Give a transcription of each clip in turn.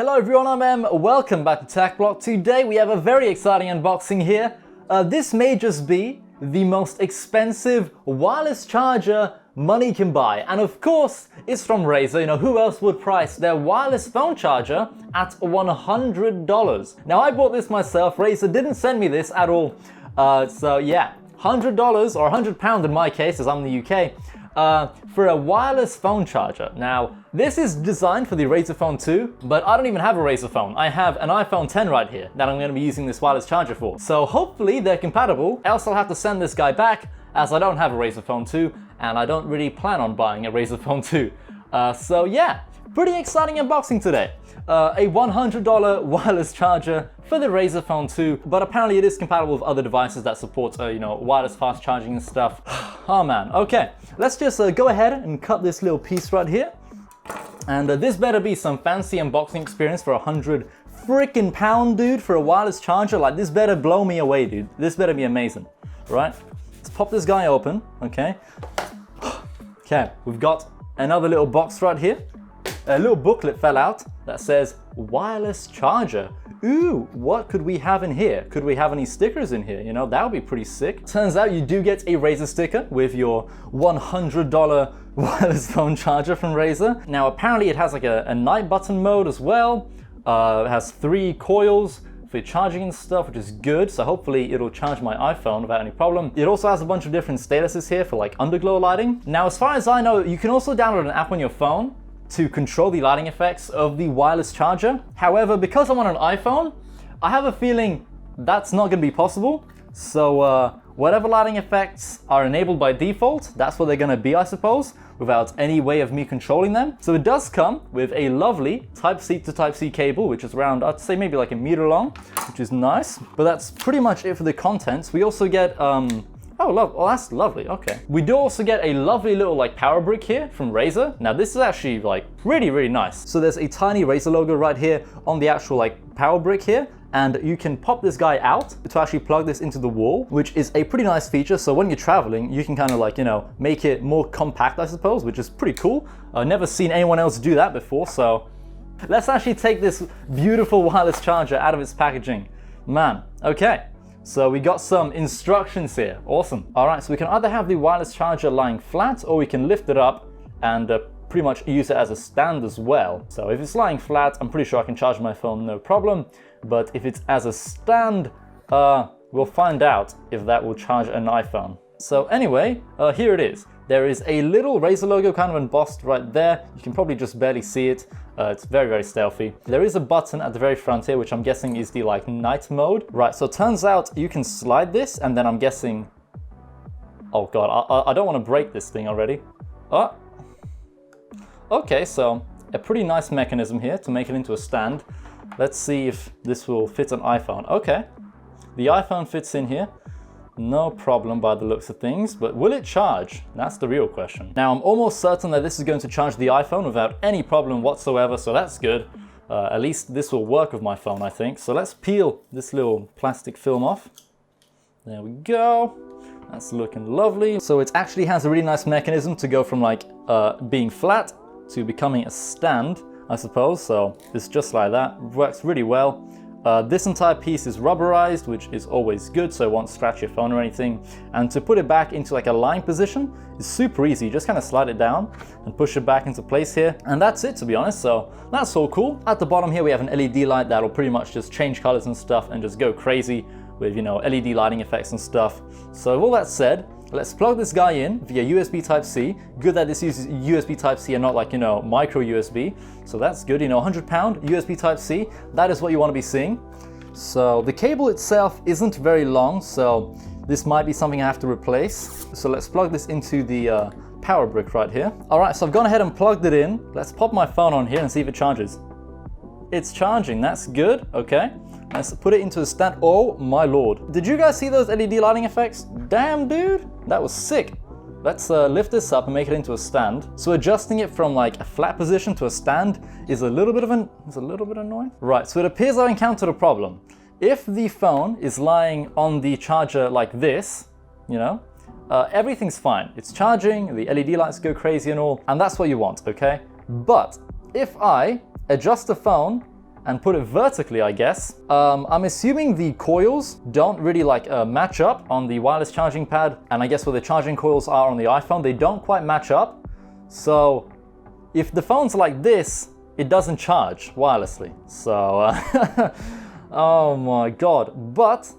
Hello everyone, I'm Em. Welcome back to TechBlock. Today we have a very exciting unboxing here. This may just be the most expensive wireless charger money can buy. And of course, it's from Razer. You know, who else would price their wireless phone charger at $100? Now, I bought this myself. Razer didn't send me this at all. So yeah, $100 or £100 in my case, as I'm in the UK. For a wireless phone charger. Now, this is designed for the Razer Phone 2, but I don't even have a Razer phone. I have an iPhone 10 right here that I'm going to be using this wireless charger for. So hopefully they're compatible, else I'll have to send this guy back, as I don't have a Razer Phone 2, and I don't really plan on buying a Razer Phone 2. So yeah, pretty exciting unboxing today. A $100 wireless charger for the Razer Phone 2, but apparently it is compatible with other devices that support, wireless fast charging and stuff. Oh man, okay. Let's just go ahead and cut this little piece right here. And this better be some fancy unboxing experience for £100 freaking pound, dude, for a wireless charger. Like, this better blow me away, dude. This better be amazing, right? Let's pop this guy open, okay? Okay, we've got another little box right here. A little booklet fell out that says wireless charger. Ooh, what could we have in here? Could we have any stickers in here? You know, that would be pretty sick. Turns out you do get a Razer sticker with your $100 wireless phone charger from Razer. Now, apparently it has like a night button mode as well. It has 3 coils for charging and stuff, which is good. So hopefully it'll charge my iPhone without any problem. It also has a bunch of different statuses here for like underglow lighting. Now, as far as I know, you can also download an app on your phone to control the lighting effects of the wireless charger. However, because I'm on an iPhone, I have a feeling that's not gonna be possible. So whatever lighting effects are enabled by default, that's what they're gonna be, I suppose, without any way of me controlling them. So it does come with a lovely Type-C to Type-C cable, which is around, I'd say maybe like a meter long, which is nice. But that's pretty much it for the contents. We also get, oh, that's lovely, okay. We do also get a lovely little like power brick here from Razer. Now this is actually like really nice. So there's a tiny Razer logo right here on the actual like power brick here. And you can pop this guy out to actually plug this into the wall, which is a pretty nice feature. So when you're traveling, you can kind of like, make it more compact, I suppose, which is pretty cool. I've never seen anyone else do that before. So let's actually take this beautiful wireless charger out of its packaging. Man, okay. So we got some instructions here. Awesome. All right, so we can either have the wireless charger lying flat, or we can lift it up and pretty much use it as a stand as well. So if it's lying flat, I'm pretty sure I can charge my phone no problem. But if it's as a stand, we'll find out if that will charge an iPhone. So anyway, here it is. There is a little Razer logo kind of embossed right there. You can probably just barely see it. It's very stealthy. There is a button at the very front here, which I'm guessing is the like night mode. Right, so it turns out you can slide this, and then I'm guessing, oh God, I don't want to break this thing already. Oh, okay, so a pretty nice mechanism here to make it into a stand. Let's see if this will fit an iPhone. Okay, the iPhone fits in here. No problem by the looks of things, but will it charge? That's the real question. Now, I'm almost certain that this is going to charge the iPhone without any problem whatsoever, so that's good. At least this will work with my phone, I think. So let's peel this little plastic film off. There we go. That's looking lovely. So it actually has a really nice mechanism to go from like being flat to becoming a stand, I suppose. So it's just like that. It works really well. This entire piece is rubberized, which is always good, so it won't scratch your phone or anything. And to put it back into like a lying position is super easy. You just kind of slide it down and push it back into place here. And that's it, to be honest. So that's all cool. At the bottom here, we have an LED light that'll pretty much just change colors and stuff and just go crazy with, LED lighting effects and stuff. So with all that said, let's plug this guy in via USB Type-C. Good that this uses USB Type-C and not like, micro USB. So that's good, £100 USB Type-C. That is what you want to be seeing. So the cable itself isn't very long, so this might be something I have to replace. So let's plug this into the power brick right here. All right, so I've gone ahead and plugged it in. Let's pop my phone on here and see if it charges. It's charging, that's good, okay. Let's put it into a stand. Oh my Lord. Did you guys see those LED lighting effects? Damn, dude, that was sick. Let's lift this up and make it into a stand. So adjusting it from like a flat position to a stand is a little bit annoying. Right, so it appears I encountered a problem. If the phone is lying on the charger like this, everything's fine. It's charging, the LED lights go crazy and all, and that's what you want, okay? But if I adjust the phone and put it vertically, I guess. I'm assuming the coils don't really like match up on the wireless charging pad, and I guess where the charging coils are on the iPhone, they don't quite match up. So if the phone's like this, it doesn't charge wirelessly. So, oh my God. But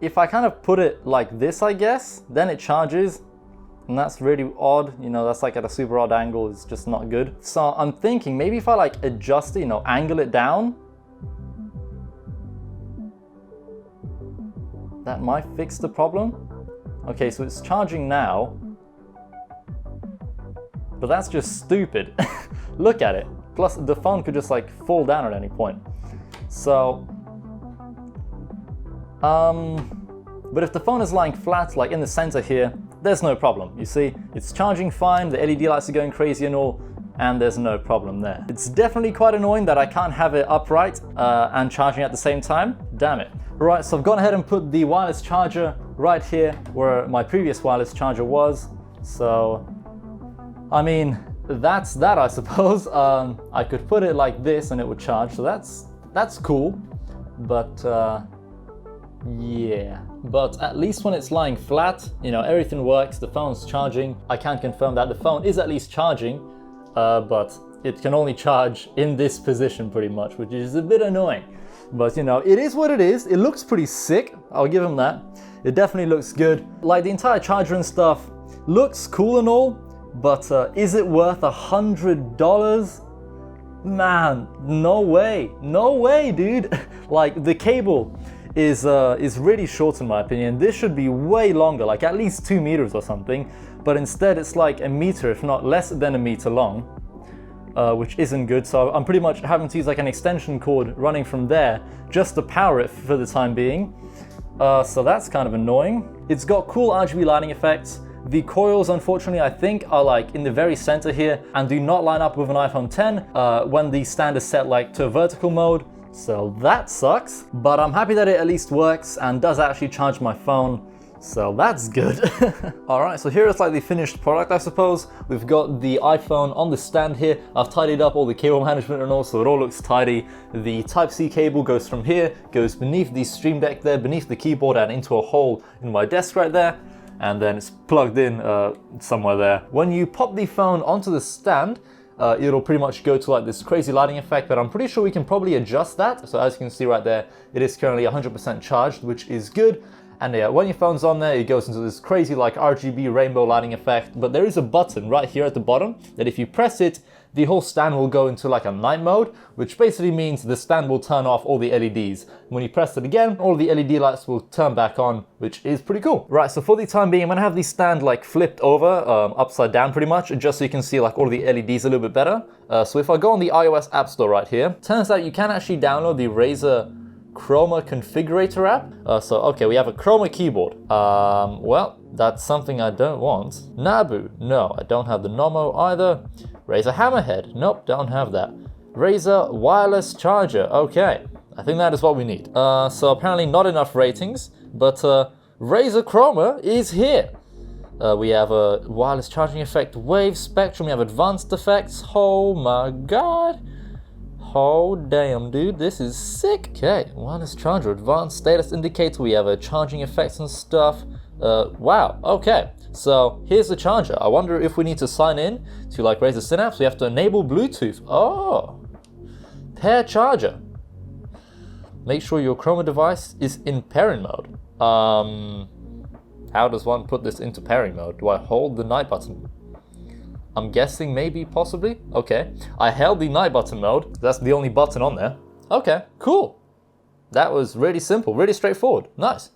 if I kind of put it like this, I guess, then it charges. And that's really odd, you know, that's like at a super odd angle, it's just not good. So I'm thinking maybe if I like adjust it, you know, angle it down, that might fix the problem. Okay, so it's charging now, but that's just stupid. Look at it. Plus the phone could just like fall down at any point. So, but if the phone is lying flat, like in the center here, there's no problem. You see, it's charging fine, the LED lights are going crazy and all, and there's no problem there. It's definitely quite annoying that I can't have it upright and charging at the same time. Damn it. Right, so I've gone ahead and put the wireless charger right here where my previous wireless charger was. So, I mean, that's that, I suppose. I could put it like this and it would charge, so that's cool. But yeah, but at least when it's lying flat, you know, everything works, the phone's charging. I can confirm that the phone is at least charging, but it can only charge in this position pretty much, which is a bit annoying. But you know, it is what it is. It looks pretty sick, I'll give him that. It definitely looks good. Like the entire charger and stuff looks cool and all, but is it worth $100? Man, no way, dude. Like the cable is really short in my opinion. This should be way longer, like at least 2 meters or something, but instead it's like a meter, if not less than a meter long, which isn't good. So I'm pretty much having to use like an extension cord running from there just to power it for the time being. So that's kind of annoying. It's got cool RGB lighting effects. The coils, unfortunately, I think are like in the very center here and do not line up with an iPhone 10 when the stand is set like to vertical mode. So that sucks, but I'm happy that it at least works and does actually charge my phone, so that's good. Alright, so here is like the finished product, I suppose. We've got the iPhone on the stand here. I've tidied up all the cable management and all, so it all looks tidy. The Type-C cable goes from here, goes beneath the Stream Deck there, beneath the keyboard and into a hole in my desk right there, and then it's plugged in somewhere there. When you pop the phone onto the stand, it'll pretty much go to like this crazy lighting effect, but I'm pretty sure we can probably adjust that. So as you can see right there, it is currently 100% charged, which is good. And yeah, when your phone's on there, it goes into this crazy like RGB rainbow lighting effect. But there is a button right here at the bottom that if you press it, the whole stand will go into like a night mode, which basically means the stand will turn off all the LEDs. When you press it again, all the LED lights will turn back on, which is pretty cool. Right, so for the time being, I'm gonna have the stand like flipped over, upside down pretty much, just so you can see like all the LEDs a little bit better. So if I go on the iOS App Store right here, turns out you can actually download the Razer Chroma configurator app. So okay, we have a Chroma keyboard. Well, that's something I don't want. Nabu, no, I don't have the Nomo either. Razer Hammerhead, nope, don't have that. Razer wireless charger, okay, I think that is what we need. So apparently not enough ratings, but Razer Chroma is here. We have a wireless charging effect, wave spectrum, we have advanced effects. Oh my god. Oh damn, dude, this is sick. Okay, wireless charger, advanced status indicator, we have a charging effects and stuff. Wow, okay. So here's the charger. I wonder if we need to sign in to like Razer Synapse. We have to enable Bluetooth. Oh, pair charger. Make sure your Chroma device is in pairing mode. How does one put this into pairing mode? Do I hold the night button? I'm guessing maybe, possibly. Okay, I held the night button mode. That's the only button on there. Okay, cool. That was really simple, really straightforward. Nice.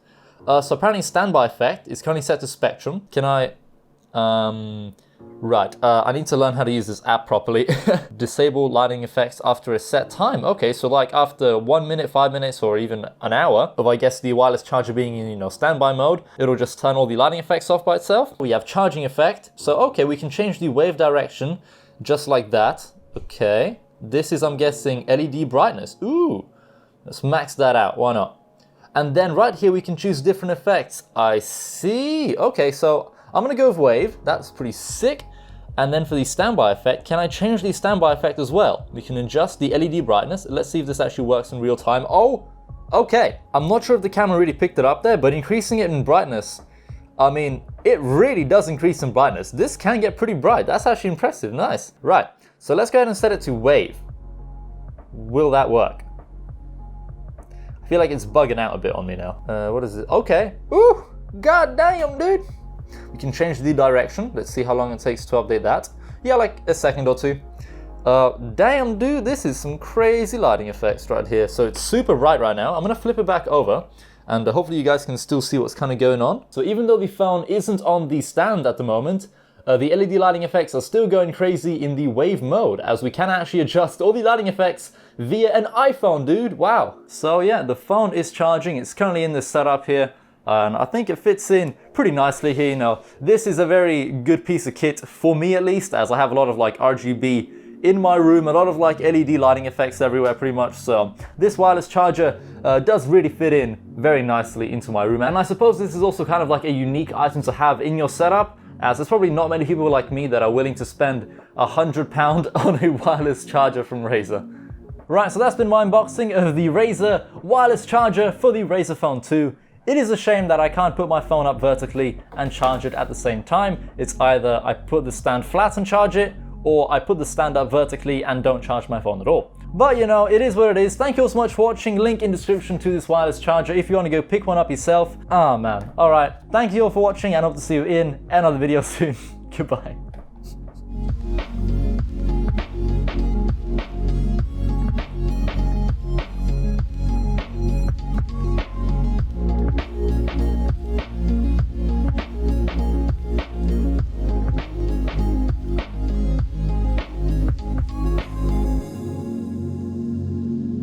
So apparently standby effect is currently set to spectrum. Can I, right, I need to learn how to use this app properly. Disable lighting effects after a set time. Okay, so like after 1 minute, 5 minutes, or even an hour of, I guess, the wireless charger being in, you know, standby mode, it'll just turn all the lighting effects off by itself. We have charging effect. So, okay, we can change the wave direction just like that. Okay, this is, I'm guessing, LED brightness. Ooh, let's max that out, why not? And then right here we can choose different effects. I see. Okay, so I'm gonna go with wave. That's pretty sick. And then for the standby effect, can I change the standby effect as well? We can adjust the LED brightness. Let's see if this actually works in real time. Oh, okay. I'm not sure if the camera really picked it up there, but increasing it in brightness, I mean, it really does increase in brightness. This can get pretty bright. That's actually impressive. Nice. Right. So let's go ahead and set it to wave. Will that work? I feel like it's bugging out a bit on me now. What is it? Okay. Ooh, god damn, dude. We can change the direction. Let's see how long it takes to update that. Yeah, like a second or two. Damn, dude, this is some crazy lighting effects right here. So it's super bright right now. I'm gonna flip it back over, and hopefully you guys can still see what's kind of going on. So even though the phone isn't on the stand at the moment, the LED lighting effects are still going crazy in the wave mode, as we can actually adjust all the lighting effects via an iPhone, dude. Wow. So yeah, the phone is charging. It's currently in this setup here, and I think it fits in pretty nicely here. You know, this is a very good piece of kit for me, at least, as I have a lot of like RGB in my room, a lot of like LED lighting effects everywhere pretty much. So this wireless charger does really fit in very nicely into my room. And I suppose this is also kind of like a unique item to have in your setup, as there's probably not many people like me that are willing to spend £100 on a wireless charger from Razer. Right, so that's been my unboxing of the Razer wireless charger for the Razer Phone 2. It is a shame that I can't put my phone up vertically and charge it at the same time. It's either I put the stand flat and charge it, or I put the stand up vertically and don't charge my phone at all. But you know, it is what it is. Thank you all so much for watching. Link in description to this wireless charger if you want to go pick one up yourself. Ah man. Alright, thank you all for watching and hope to see you in another video soon. Goodbye.